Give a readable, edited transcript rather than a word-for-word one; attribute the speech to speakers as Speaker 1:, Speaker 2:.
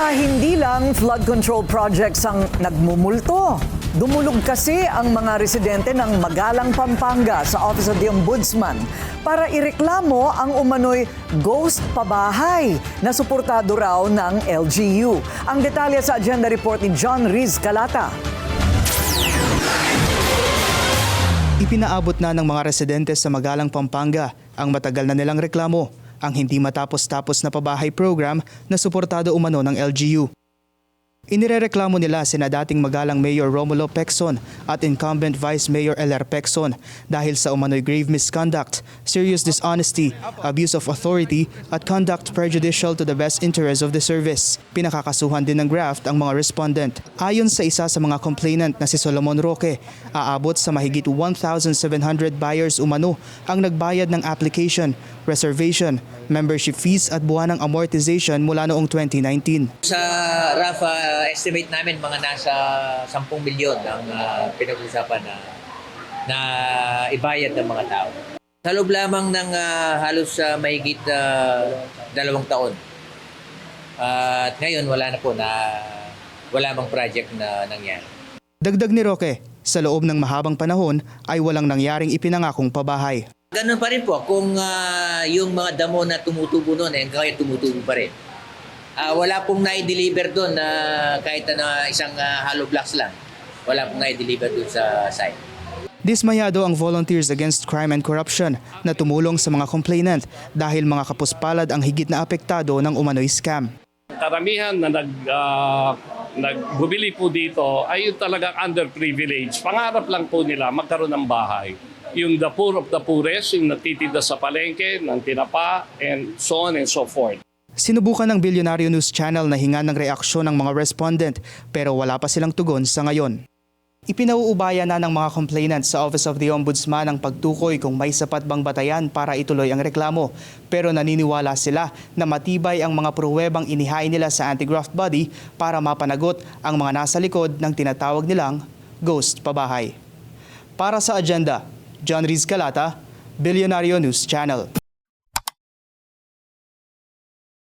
Speaker 1: Hindi lang flood control projects ang nagmumulto. Dumulog kasi ang mga residente ng Magalang, Pampanga sa Office of the Ombudsman para ireklamo ang umano'y ghost pabahay na suportado raw ng LGU. Ang detalye sa agenda report ni John Riz Calata.
Speaker 2: Ipinaabot na ng mga residente sa Magalang, Pampanga ang matagal na nilang reklamo, ang hindi matapos-tapos na pabahay program na suportado umano ng LGU. Inirereklamo nila sina dating Magalang Mayor Romulo Pecson at incumbent Vice Mayor LR Pecson dahil sa umano'y grave misconduct, serious dishonesty, abuse of authority at conduct prejudicial to the best interest of the service. Pinakakasuhan din ng graft ang mga respondent. Ayon sa isa sa mga complainant na si Solomon Roque, aabot sa mahigit 1,700 buyers umano ang nagbayad ng application, reservation, membership fees at buwanang amortization mula noong 2019.
Speaker 3: Sa RAFA, estimate namin mga nasa 10 milyon ang pinag-usapan na ibayad ng mga tao. Sa loob lamang ng halos mahigit 2 taon. At ngayon wala na po wala mang project na nangyari.
Speaker 2: Dagdag ni Roque, sa loob ng mahabang panahon ay walang nangyaring ipinangakong pabahay.
Speaker 3: Ganun pa rin po kung yung mga damo na tumutubo noon ngayon tumutubo pa rin. Wala pong na-deliver doon na kahit na isang hollow blocks lang. Wala pong na-deliver doon sa site.
Speaker 2: Dismayado ang Volunteers Against Crime and Corruption na tumulong sa mga complainant dahil mga kapuspalad ang higit na apektado ng umano'y scam.
Speaker 4: Karamihan na nagbubili po dito ay yung talagang underprivileged. Pangarap lang po nila magkaroon ng bahay. Yung the poor of the poorest, yung natitinda sa palengke, ng tinapa, and so on and so forth.
Speaker 2: Sinubukan ng Bilyonaryo News Channel na hingan ng reaksyon ng mga respondent pero wala pa silang tugon sa ngayon. Ipinauubaya na ng mga complainant sa Office of the Ombudsman ang pagtukoy kung may sapat bang batayan para ituloy ang reklamo. Pero naniniwala sila na matibay ang mga pruwebang inihain nila sa anti-graft body para mapanagot ang mga nasa likod ng tinatawag nilang ghost pabahay. Para sa agenda, John Riz Calata, Bilyonaryo News Channel.